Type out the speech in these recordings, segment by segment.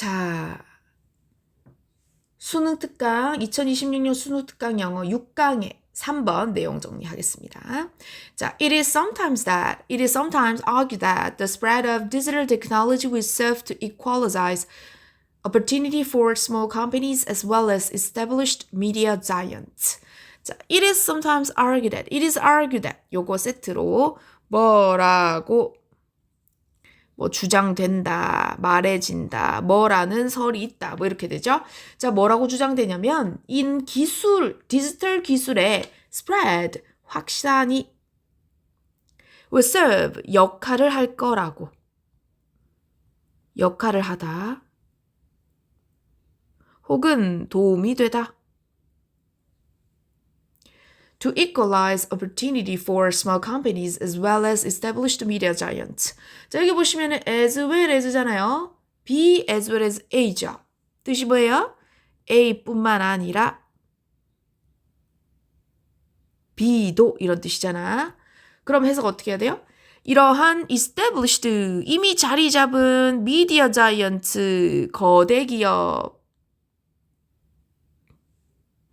자, 수능 특강 2026년 수능 특강 영어 6강의 3번 내용 정리하겠습니다. 자, it is sometimes argued that the spread of digital technology will serve to equalize opportunity for small companies as well as established media giants. 자, it is argued that 요거 세트로 뭐라고 주장된다, 말해진다, 뭐라는 설이 있다, 이렇게 되죠. 자, 뭐라고 주장되냐면, 디지털 기술의 spread, 확산이 will serve, 역할을 할 거라고. 역할을 하다. 혹은 도움이 되다. To equalize opportunity for small companies as well as established media giants. 자, 여기 보시면은 as well as잖아요. B as well as A죠. 뜻이 뭐예요? A뿐만 아니라 B도 이런 뜻이잖아. 그럼 해석 어떻게 해야 돼요? 이러한 established, 이미 자리 잡은 media giant, 거대 기업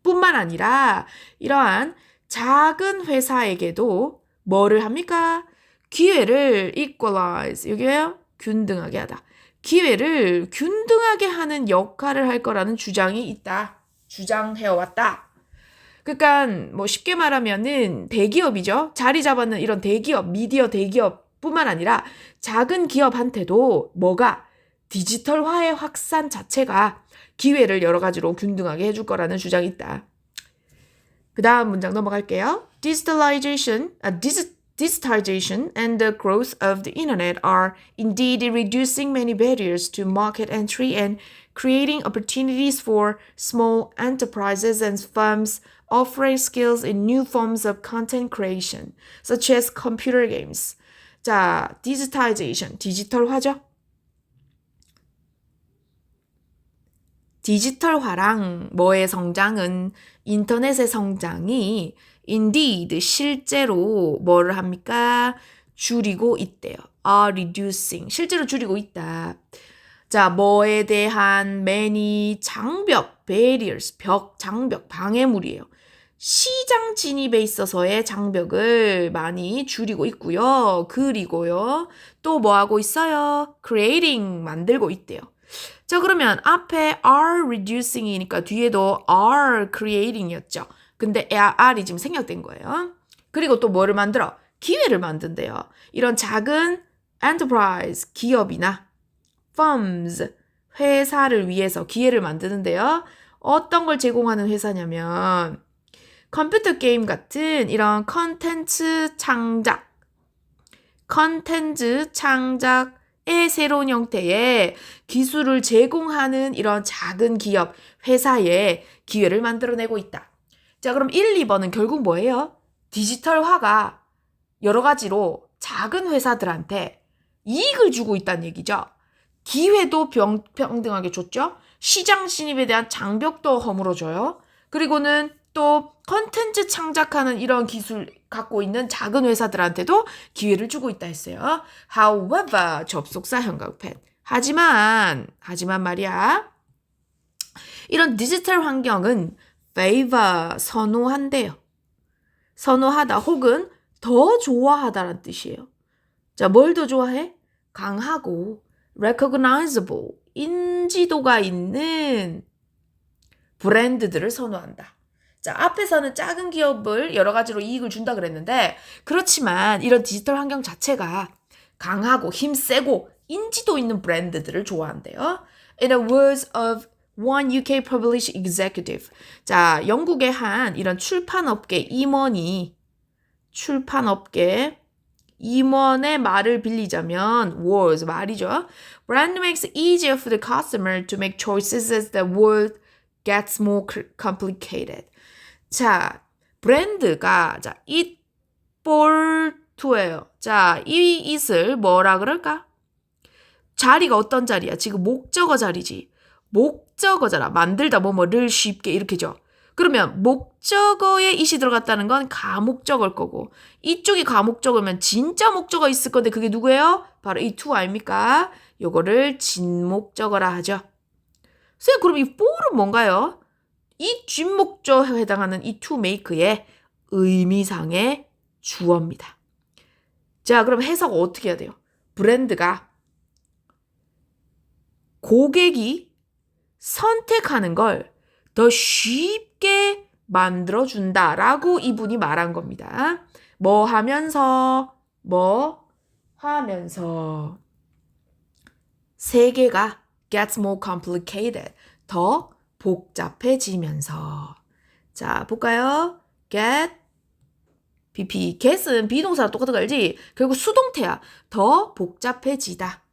뿐만 아니라 이러한 작은 회사에게도 뭐를 합니까? 기회를 equalize, 여기에요? 균등하게 하다. 기회를 균등하게 하는 역할을 할 거라는 주장이 있다. 주장해왔다. 그러니까 쉽게 말하면은 대기업이죠. 자리 잡았는 이런 대기업, 미디어 대기업뿐만 아니라 작은 기업한테도 뭐가 디지털화의 확산 자체가 기회를 여러 가지로 균등하게 해줄 거라는 주장이 있다. 그 다음 문장 넘어갈게요. Digitalization and the growth of the internet are indeed reducing many barriers to market entry and creating opportunities for small enterprises and firms offering skills in new forms of content creation, such as computer games. 자, digitization, 디지털화죠? 디지털화랑 뭐의 성장은 인터넷의 성장이 indeed 실제로 뭐를 합니까? 줄이고 있대요. are reducing. 실제로 줄이고 있다. 자, 뭐에 대한 many 장벽, barriers, 장벽, 방해물이에요. 시장 진입에 있어서의 장벽을 많이 줄이고 있고요. 그리고요. 또 뭐 하고 있어요? creating, 만들고 있대요. 자, 그러면 앞에 are reducing이니까 뒤에도 are creating이었죠. 근데 R이 지금 생략된 거예요. 그리고 또 뭐를 만들어? 기회를 만든대요. 이런 작은 enterprise, 기업이나 firms, 회사를 위해서 기회를 만드는데요. 어떤 걸 제공하는 회사냐면 컴퓨터 게임 같은 이런 컨텐츠 창작의 새로운 형태의 기술을 제공하는 이런 작은 기업, 회사에 기회를 만들어내고 있다. 자, 그럼 1, 2번은 결국 뭐예요? 디지털화가 여러 가지로 작은 회사들한테 이익을 주고 있다는 얘기죠. 기회도 평등하게 줬죠. 시장 진입에 대한 장벽도 허물어줘요. 그리고는 또 컨텐츠 창작하는 이런 기술 갖고 있는 작은 회사들한테도 기회를 주고 있다 했어요. However, 접속사 형광펜. 하지만 말이야. 이런 디지털 환경은 favor, 선호한대요. 선호하다 혹은 더 좋아하다라는 뜻이에요. 자, 뭘 더 좋아해? 강하고 recognizable, 인지도가 있는 브랜드들을 선호한다. 자, 앞에서는 작은 기업을 여러 가지로 이익을 준다 그랬는데 그렇지만 이런 디지털 환경 자체가 강하고 힘세고 인지도 있는 브랜드들을 좋아한대요. In the words of one UK publishing executive. 자, 영국의 한 이런 출판업계 임원의 말을 빌리자면 was, 말이죠. Brand makes it easier for the customer to make choices as the world gets more complicated. 자, 브랜드가 자, it for to예요. 자, 이 it을 뭐라 그럴까? 자리가 어떤 자리야? 지금 목적어 자리지. 목적어잖아. 만들다 뭐뭐를 쉽게 이렇게죠. 그러면 목적어에 it이 들어갔다는 건 가목적어일 거고 이쪽이 가목적어면 진짜 목적어 있을 건데 그게 누구예요? 바로 이 to 아닙니까? 요거를 진목적어라 하죠. 선생님, 그럼 이 for은 뭔가요? 이 뒷목적어에 해당하는 이 to make의 의미상의 주어입니다. 자, 그럼 해석 어떻게 해야 돼요? 브랜드가 고객이 선택하는 걸 더 쉽게 만들어준다라고 이분이 말한 겁니다. 뭐 하면서 세계가 gets more complicated. 더 복잡해지면서. 자, 볼까요? get, get은 비동사랑 똑같은 거 알지? 결국 수동태야. 더 복잡해지다.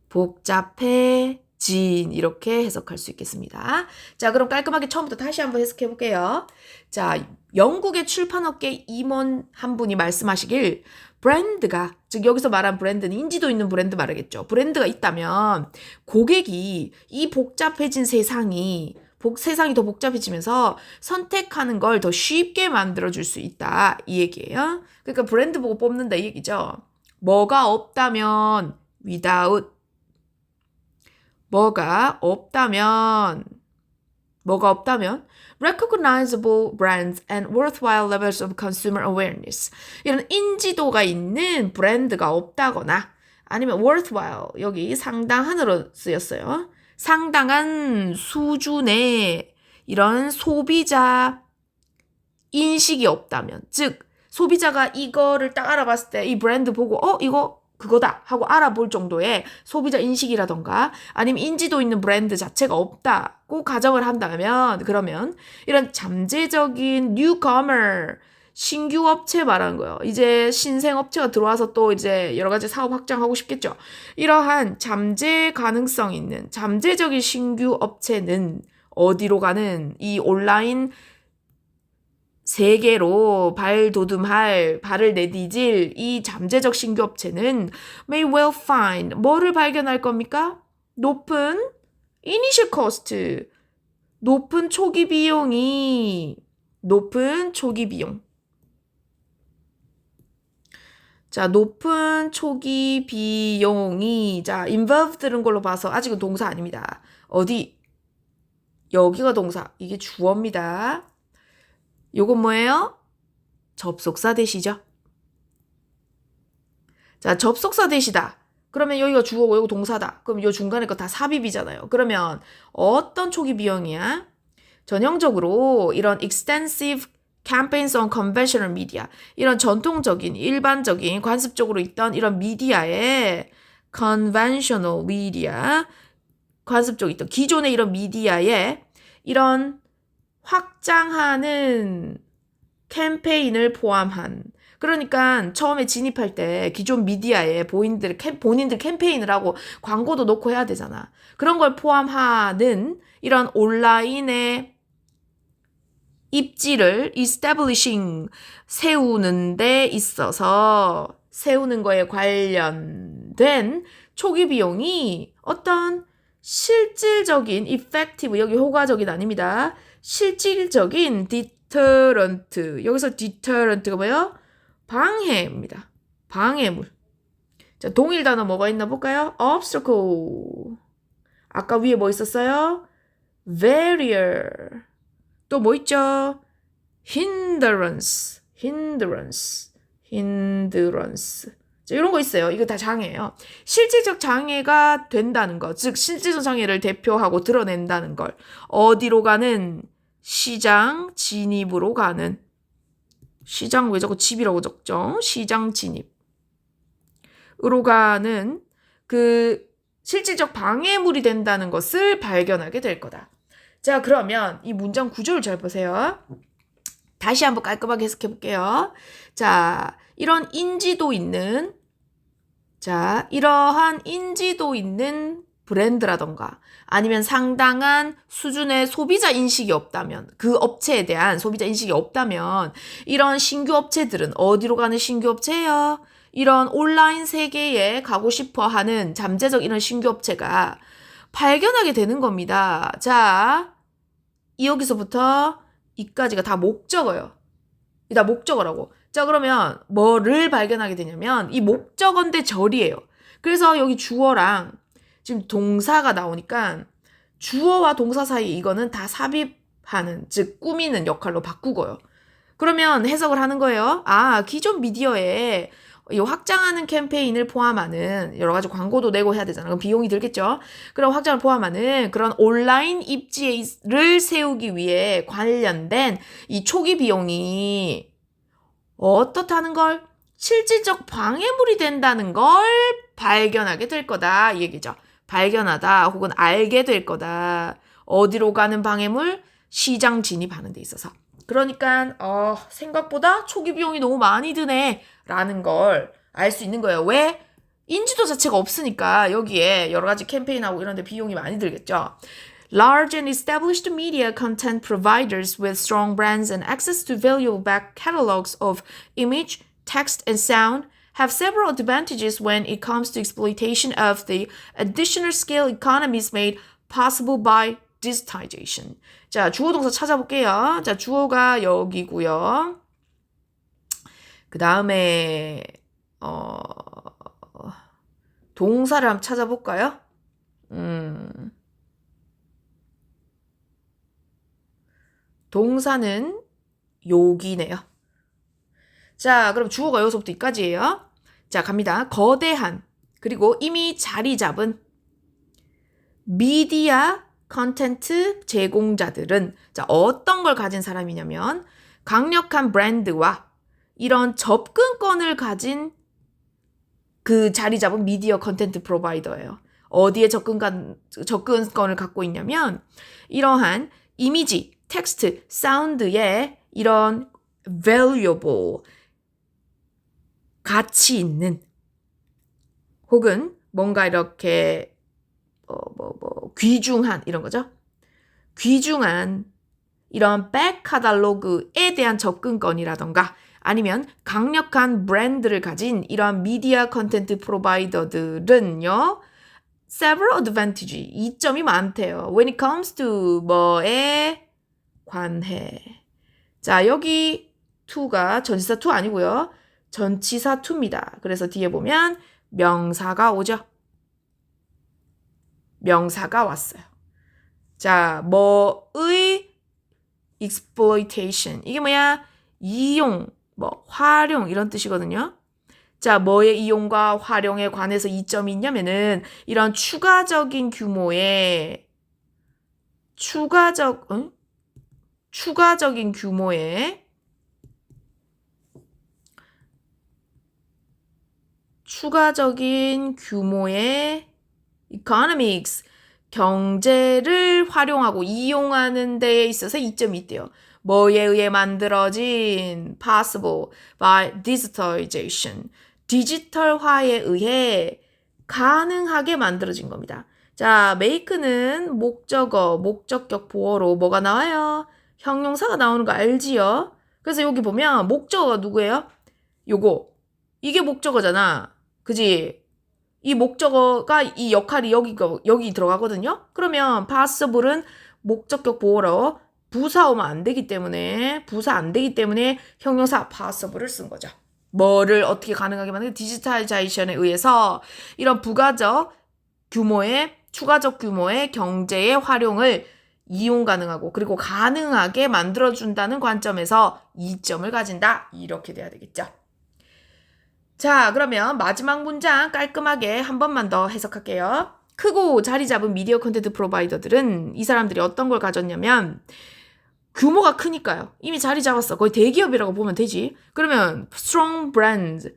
복잡해진 이렇게 해석할 수 있겠습니다. 자, 그럼 깔끔하게 처음부터 다시 한번 해석해 볼게요. 자, 영국의 출판업계 임원 한 분이 말씀하시길 브랜드가, 즉 여기서 말한 브랜드는 인지도 있는 브랜드 말하겠죠. 브랜드가 있다면 고객이 이 복잡해진 세상이 더 복잡해지면서 선택하는 걸 더 쉽게 만들어줄 수 있다. 이 얘기예요. 그러니까 브랜드 보고 뽑는다 이 얘기죠. 뭐가 없다면 without, 뭐가 없다면 recognizable brands and worthwhile levels of consumer awareness. 이런 인지도가 있는 브랜드가 없다거나 아니면 worthwhile, 여기 상당한으로 쓰였어요. 상당한 수준의 이런 소비자 인식이 없다면, 즉 소비자가 이거를 딱 알아봤을 때 이 브랜드 보고 이거 그거다 하고 알아볼 정도의 소비자 인식이라던가 아니면 인지도 있는 브랜드 자체가 없다고 가정을 한다면, 그러면 이런 잠재적인 뉴커머, 신규 업체 말하는 거예요. 이제 신생 업체가 들어와서 또 이제 여러 가지 사업 확장하고 싶겠죠. 이러한 잠재 가능성 있는 잠재적인 신규 업체는 어디로 가는 이 온라인 세계로 발을 내디딜 이 잠재적 신규 업체는 may well find, 뭐를 발견할 겁니까? 높은 initial cost, 높은 초기 비용. 자, 높은 초기 비용이, 자, involved 들은 걸로 봐서 아직은 동사 아닙니다. 어디? 여기가 동사, 이게 주어입니다. 요건 뭐예요? 접속사 대시죠. 자, 접속사 대시다. 그러면 여기가 주어고 여기 동사다. 그럼 요 중간에 거 다 삽입이잖아요. 그러면 어떤 초기 비용이야? 전형적으로 이런 extensive campaigns on conventional media, 이런 전통적인 일반적인 관습적으로 있던 이런 미디어에 conventional media, 관습적으로 있던 기존의 이런 미디어에 이런 확장하는 캠페인을 포함한, 그러니까 처음에 진입할 때 기존 미디어에 본인들 캠페인을 하고 광고도 넣고 해야 되잖아. 그런 걸 포함하는 이런 온라인의 입지를 establishing, 세우는 데 있어서 세우는 거에 관련된 초기 비용이 어떤 실질적인 effective, 여기 효과적인 아닙니다. 실질적인 deterrent, 여기서 deterrent가 뭐예요? 방해입니다. 방해물. 자, 동일 단어 뭐가 있나 볼까요? obstacle. 아까 위에 뭐 있었어요? barrier. 또 뭐 있죠? hindrance. 자, 이런 거 있어요. 이거 다 장애예요. 실질적 장애가 된다는 것, 즉 실질적 장애를 대표하고 드러낸다는 걸. 어디로 가는? 시장 진입으로 가는. 시장 왜 자꾸 집이라고 적죠? 시장 진입으로 가는 그 실질적 방해물이 된다는 것을 발견하게 될 거다. 자, 그러면 이 문장 구조를 잘 보세요. 다시 한번 깔끔하게 해석해 볼게요. 자, 이러한 인지도 있는 브랜드라던가 아니면 상당한 수준의 소비자 인식이 없다면, 그 업체에 대한 소비자 인식이 없다면 이런 신규 업체들은 어디로 가는 신규 업체예요? 이런 온라인 세계에 가고 싶어 하는 잠재적 이런 신규 업체가 발견하게 되는 겁니다. 자, 여기서부터 이까지가 다 목적어예요. 다 목적어라고. 자, 그러면 뭐를 발견하게 되냐면 이 목적어인데 절이에요. 그래서 여기 주어랑 지금 동사가 나오니까 주어와 동사 사이 이거는 다 삽입하는, 즉 꾸미는 역할로 바꾸고요. 그러면 해석을 하는 거예요. 아, 기존 미디어에 이 확장하는 캠페인을 포함하는 여러 가지 광고도 내고 해야 되잖아. 그럼 비용이 들겠죠. 그럼 확장을 포함하는 그런 온라인 입지를 세우기 위해 관련된 이 초기 비용이 어떻다는 걸, 실질적 방해물이 된다는 걸 발견하게 될 거다 이 얘기죠. 발견하다 혹은 알게 될 거다. 어디로 가는 방해물? 시장 진입하는 데 있어서. 그러니까 생각보다 초기 비용이 너무 많이 드네 라는 걸 알 수 있는 거예요. 왜? 인지도 자체가 없으니까 여기에 여러 가지 캠페인하고 이런 데 비용이 많이 들겠죠. Large and established media content providers with strong brands and access to valuable back catalogs of image, text, and sound have several advantages when it comes to exploitation of the additional scale economies made possible by digitization. 자, 주어 동사 찾아볼게요. 자, 주어가 여기고요. 그 다음에 동사를 한번 찾아볼까요? 동사는 여기네요. 자, 그럼 주어가 여기서부터 여기까지예요. 자, 갑니다. 거대한, 그리고 이미 자리 잡은 미디어 컨텐츠 제공자들은, 자, 어떤 걸 가진 사람이냐면 강력한 브랜드와 이런 접근권을 가진 그 자리 잡은 미디어 컨텐츠 프로바이더예요. 어디에 접근권을 갖고 있냐면 이러한 이미지, 텍스트, 사운드에 이런 valuable, 가치 있는, 혹은 뭔가 이렇게 귀중한 이런 거죠. 귀중한 이런 백 카탈로그에 대한 접근권이라던가 아니면 강력한 브랜드를 가진 이러한 미디어 컨텐츠 프로바이더들은요, several advantage, 이점이 많대요. When it comes to 뭐에 관해. 자, 여기 to가 전치사 to 아니고요. 전치사 to입니다. 그래서 뒤에 보면 명사가 오죠. 명사가 왔어요. 자, 뭐의 exploitation. 이게 뭐야? 이용, 활용 이런 뜻이거든요. 자, 뭐의 이용과 활용에 관해서 이점이 있냐면은 이런 추가적인 규모의 economics, 경제를 활용하고 이용하는 데에 있어서 이점이 있대요. 뭐에 의해 만들어진 possible by digitalization, 디지털화에 의해 가능하게 만들어진 겁니다. 자, make는 목적어, 목적격 보어로 뭐가 나와요? 형용사가 나오는 거 알지요? 그래서 여기 보면 목적어가 누구예요? 이게 목적어잖아. 그지? 이 목적어가 이 역할이 여기 들어가거든요. 그러면 possible은 목적격 보어로 부사 오면 안 되기 때문에 형용사 possible을 쓴 거죠. 뭐를 어떻게 가능하게 만드는 디지털자이션에 의해서 이런 추가적 규모의 경제의 활용을 이용 가능하고 그리고 가능하게 만들어준다는 관점에서 이점을 가진다. 이렇게 돼야 되겠죠. 자, 그러면 마지막 문장 깔끔하게 한 번만 더 해석할게요. 크고 자리 잡은 미디어 콘텐츠 프로바이더들은 이 사람들이 어떤 걸 가졌냐면 규모가 크니까요. 이미 자리 잡았어. 거의 대기업이라고 보면 되지. 그러면 strong brand,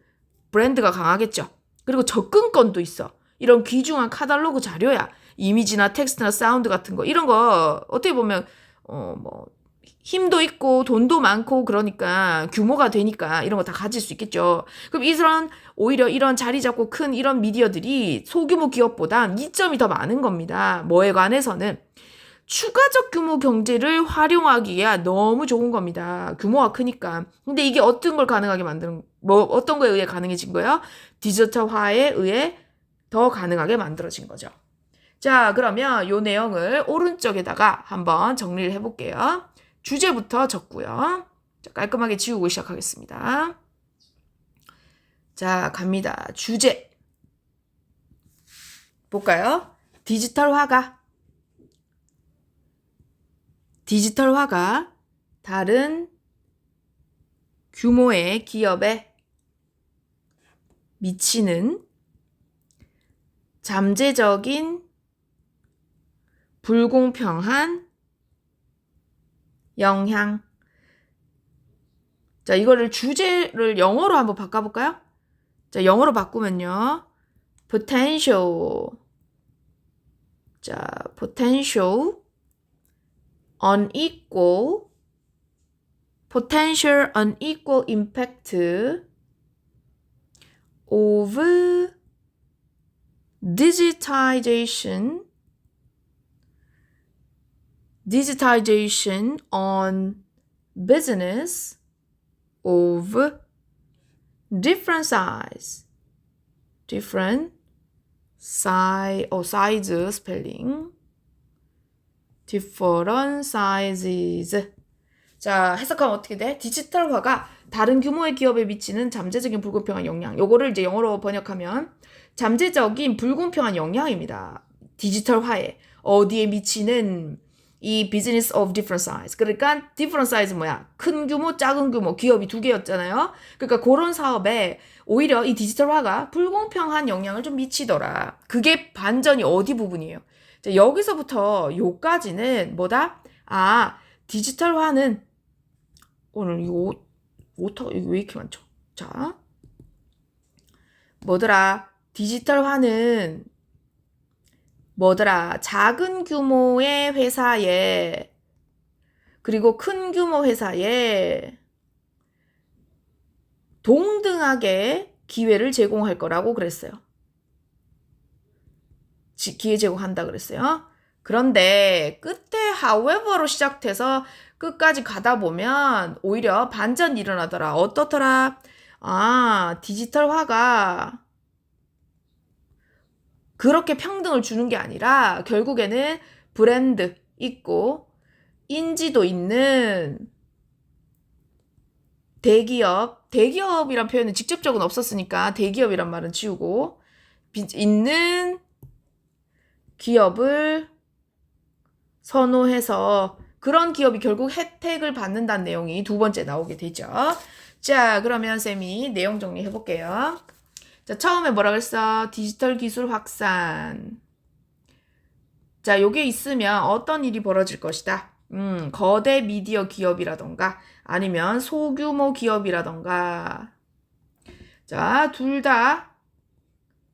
브랜드가 강하겠죠. 그리고 접근권도 있어. 이런 귀중한 카탈로그 자료야. 이미지나 텍스트나 사운드 같은 거. 이런 거 어떻게 보면 힘도 있고 돈도 많고 그러니까 규모가 되니까 이런 거 다 가질 수 있겠죠. 그럼 오히려 이런 자리 잡고 큰 이런 미디어들이 소규모 기업보다 이점이 더 많은 겁니다. 뭐에 관해서는 추가적 규모 경제를 활용하기에 너무 좋은 겁니다. 규모가 크니까. 근데 이게 어떤 걸 가능하게 어떤 거에 의해 가능해진 거예요? 디지털화에 의해 더 가능하게 만들어진 거죠. 자, 그러면 이 내용을 오른쪽에다가 한번 정리를 해볼게요. 주제부터 적고요. 자, 깔끔하게 지우고 시작하겠습니다. 자, 갑니다. 주제. 볼까요? 디지털화가 디지털화가 다른 규모의 기업에 미치는 잠재적인 불공평한 영향. 자, 이거를 주제를 영어로 한번 바꿔볼까요? 자, 영어로 바꾸면요. potential. 자, potential unequal impact of digitization on business of different size spelling different sizes. 자, 해석하면 어떻게 돼? 디지털화가 다른 규모의 기업에 미치는 잠재적인 불공평한 영향. 요거를 이제 영어로 번역하면 잠재적인 불공평한 영향입니다. 디지털화에 어디에 미치는 이 business of different size. 그러니까 different size 뭐야? 큰 규모, 작은 규모 기업이 두 개였잖아요. 그러니까 그런 사업에 오히려 이 디지털화가 불공평한 영향을 좀 미치더라. 그게 반전이 어디 부분이에요? 자, 여기서부터 요까지는 뭐다? 아, 디지털화는 오늘 이거 오타가 왜 이렇게 많죠? 자, 뭐더라? 디지털화는 뭐더라? 작은 규모의 회사에 그리고 큰 규모 회사에 동등하게 기회를 제공할 거라고 그랬어요. 기회 제공한다 그랬어요. 그런데 끝에 however로 시작돼서 끝까지 가다 보면 오히려 반전이 일어나더라. 어떻더라? 아, 디지털화가 그렇게 평등을 주는 게 아니라 결국에는 브랜드 있고 인지도 있는 대기업이란 표현은 직접적으로는 없었으니까 대기업이란 말은 지우고 있는 기업을 선호해서 그런 기업이 결국 혜택을 받는다는 내용이 두 번째 나오게 되죠. 자, 그러면 쌤이 내용 정리해 볼게요. 자, 처음에 뭐라 그랬어? 디지털 기술 확산. 자, 요게 있으면 어떤 일이 벌어질 것이다. 거대 미디어 기업이라던가 아니면 소규모 기업이라던가. 자, 둘 다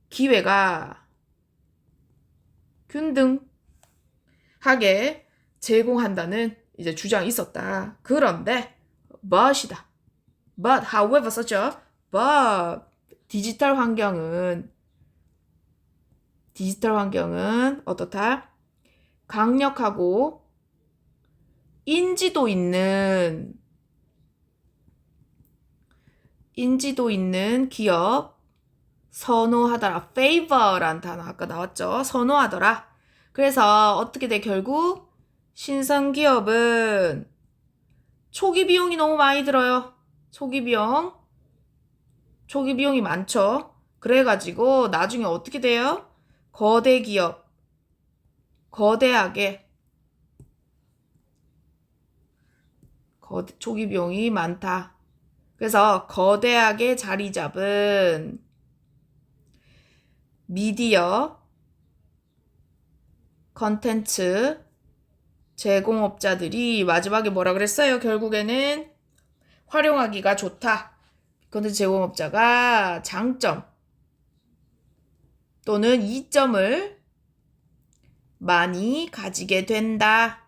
기회가 균등하게 제공한다는 이제 주장이 있었다. 그런데 but이다. but however 썼죠. but 디지털 환경은 어떻다? 강력하고 인지도 있는 기업 선호하더라. favor란 단어 아까 나왔죠. 선호하더라. 그래서 어떻게 돼? 결국 신선 기업은 초기 비용이 너무 많이 들어요. 초기 비용이 많죠. 그래가지고 나중에 어떻게 돼요? 거대 기업, 거대하게 초기 비용이 많다. 그래서 거대하게 자리 잡은 미디어 컨텐츠 제공업자들이 마지막에 뭐라 그랬어요? 결국에는 활용하기가 좋다. 컨텐츠 제공업자가 장점 또는 이점을 많이 가지게 된다.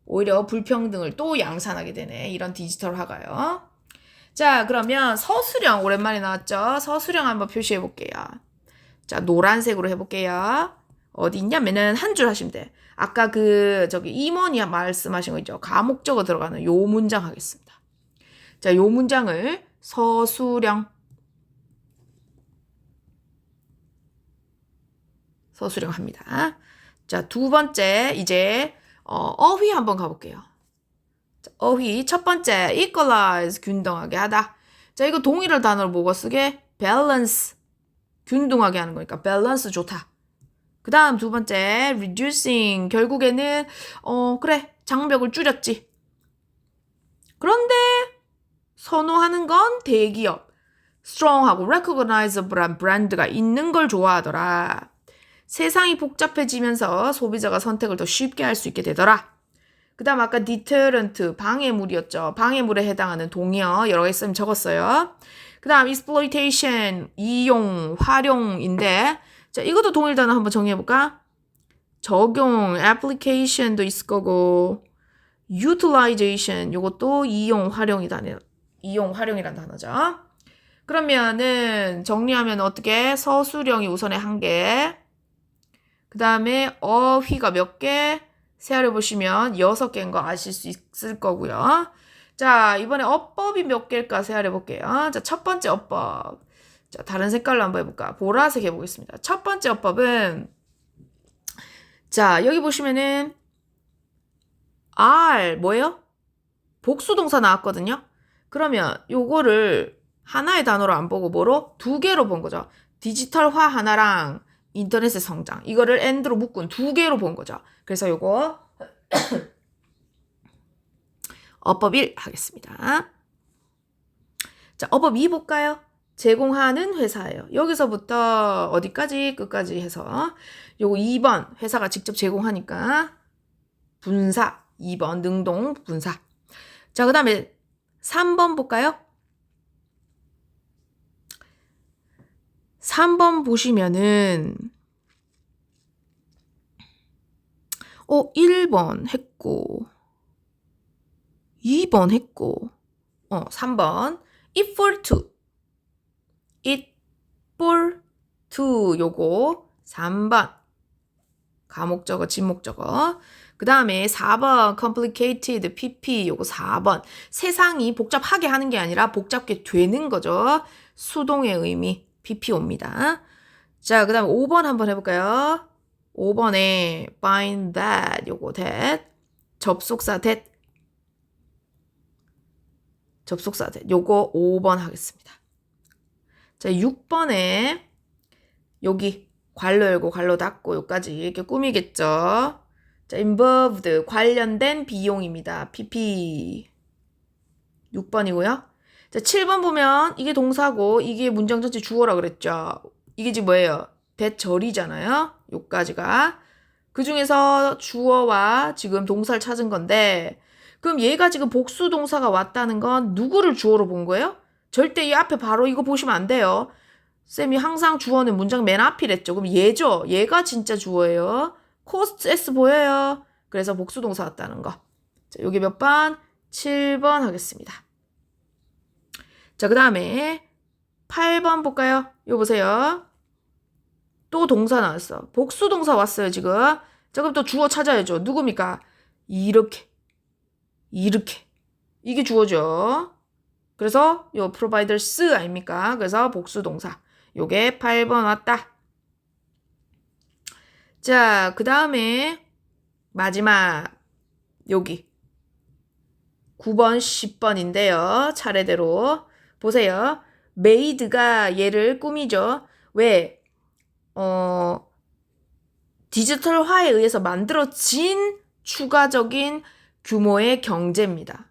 오히려 불평등을 또 양산하게 되네. 이런 디지털화가요. 자, 그러면 서술형 오랜만에 나왔죠? 서술형 한번 표시해 볼게요. 자, 노란색으로 해볼게요. 어디 있냐면은 한 줄 하시면 돼. 아까 임원이 말씀하신 거 있죠? 가목적어 들어가는 요 문장 하겠습니다. 자, 요 문장을 서술형 합니다. 자, 두 번째 이제 어휘 한번 가볼게요. 자, 어휘 첫 번째 equalize 균등하게 하다. 자, 이거 동일한 단어를 뭐가 쓰게? balance 균등하게 하는 거니까 balance 좋다. 그 다음 두 번째 reducing 결국에는 그래 장벽을 줄였지. 그런데 선호하는 건 대기업, strong하고 recognizable한 브랜드가 있는 걸 좋아하더라. 세상이 복잡해지면서 소비자가 선택을 더 쉽게 할 수 있게 되더라. 그 다음 아까 deterrent, 방해물이었죠. 방해물에 해당하는 동의어 여러 개 있으면 적었어요. 그 다음 exploitation, 이용, 활용인데 자 이것도 동일 단어 한번 정리해볼까? 적용, application도 있을 거고 utilization, 요것도 이용, 활용이라는 단어죠. 그러면은 정리하면 어떻게? 서술형이 우선에 1개, 그 다음에 어휘가 몇 개? 세알해 보시면 6개인 거 아실 수 있을 거고요. 자, 이번에 어법이 몇 개일까 세알해 볼게요. 자, 첫 번째 어법. 자, 다른 색깔로 한번 해볼까? 보라색 해보겠습니다. 첫 번째 어법은 자, 여기 보시면은 are 뭐예요? 복수동사 나왔거든요. 그러면 요거를 하나의 단어로 안 보고 뭐로? 2개로 본 거죠. 디지털화 하나랑 인터넷의 성장. 이거를 and로 묶은 2개로 본 거죠. 그래서 요거 어법 1 하겠습니다. 자, 어법 2 볼까요? 제공하는 회사예요. 여기서부터 어디까지? 끝까지 해서 요거 2번 회사가 직접 제공하니까 분사 2번 능동 분사. 자, 그 다음에 3번 볼까요? 3번 보시면은 1번 했고 2번 했고 3번 it for to 요거 3번 가목적어 진목적어 그 다음에 4번 complicated pp 요거 4번 세상이 복잡하게 하는 게 아니라 복잡게 되는 거죠. 수동의 의미 pp오입니다. 자, 그 다음에 5번 한번 해볼까요? 5번에 find that 요거 that 접속사 that 요거 5번 하겠습니다. 자, 6번에 여기 괄호 열고 괄호 닫고 요까지 이렇게 꾸미겠죠. 자, involved 관련된 비용입니다. pp 6번이고요. 자, 7번 보면 이게 동사고 이게 문장 전체 주어라 그랬죠. 이게 지금 뭐예요? 대절이잖아요. 요까지가. 그 중에서 주어와 지금 동사를 찾은 건데 그럼 얘가 지금 복수 동사가 왔다는 건 누구를 주어로 본 거예요? 절대 이 앞에 바로 이거 보시면 안 돼요. 쌤이 항상 주어는 문장 맨 앞이랬죠. 그럼 얘죠. 얘가 진짜 주어예요. cost s 보여요. 그래서 복수 동사 왔다는 거. 자, 여기 몇 번? 7번 하겠습니다. 자, 그 다음에 8번 볼까요? 이거 보세요. 또 동사 나왔어. 복수 동사 왔어요, 지금. 자, 그럼 또 주어 찾아야죠. 누굽니까? 이렇게. 이게 주어죠. 그래서 요 providers 아닙니까? 그래서 복수 동사. 요게 8번 왔다. 자, 그 다음에 마지막 여기 9번, 10번인데요. 차례대로 보세요. made가 얘를 꾸미죠. 왜? 디지털화에 의해서 만들어진 추가적인 규모의 경제입니다.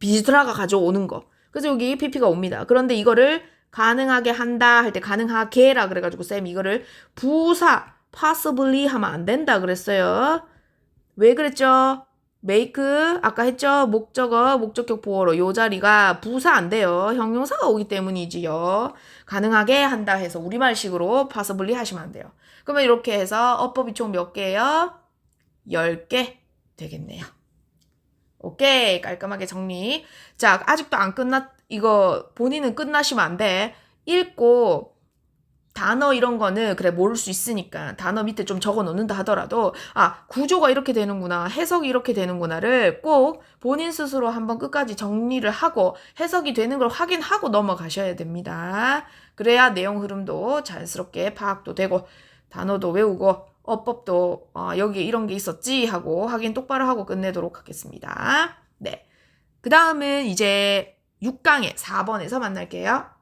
디지털화가 가져오는 거. 그래서 여기 pp가 옵니다. 그런데 이거를 가능하게 한다 할 때 가능하게라 그래가지고 쌤 이거를 부사 possibly 하면 안 된다 그랬어요. 왜 그랬죠? make 아까 했죠? 목적어 목적격 보어로 요 자리가 부사 안 돼요. 형용사가 오기 때문이지요. 가능하게 한다 해서 우리말식으로 possibly 하시면 안 돼요. 그러면 이렇게 해서 어법이 총 몇 개예요? 10개 되겠네요. 오케이, 깔끔하게 정리. 자, 아직도 안 이거 본인은 끝나시면 안 돼. 읽고 단어 이런 거는 그래 모를 수 있으니까 단어 밑에 좀 적어 놓는다 하더라도 구조가 이렇게 되는구나, 해석이 이렇게 되는구나를 꼭 본인 스스로 한번 끝까지 정리를 하고 해석이 되는 걸 확인하고 넘어가셔야 됩니다. 그래야 내용 흐름도 자연스럽게 파악도 되고 단어도 외우고 어법도 여기에 이런 게 있었지 하고 확인 똑바로 하고 끝내도록 하겠습니다. 네, 그 다음은 이제 6강의 4번에서 만날게요.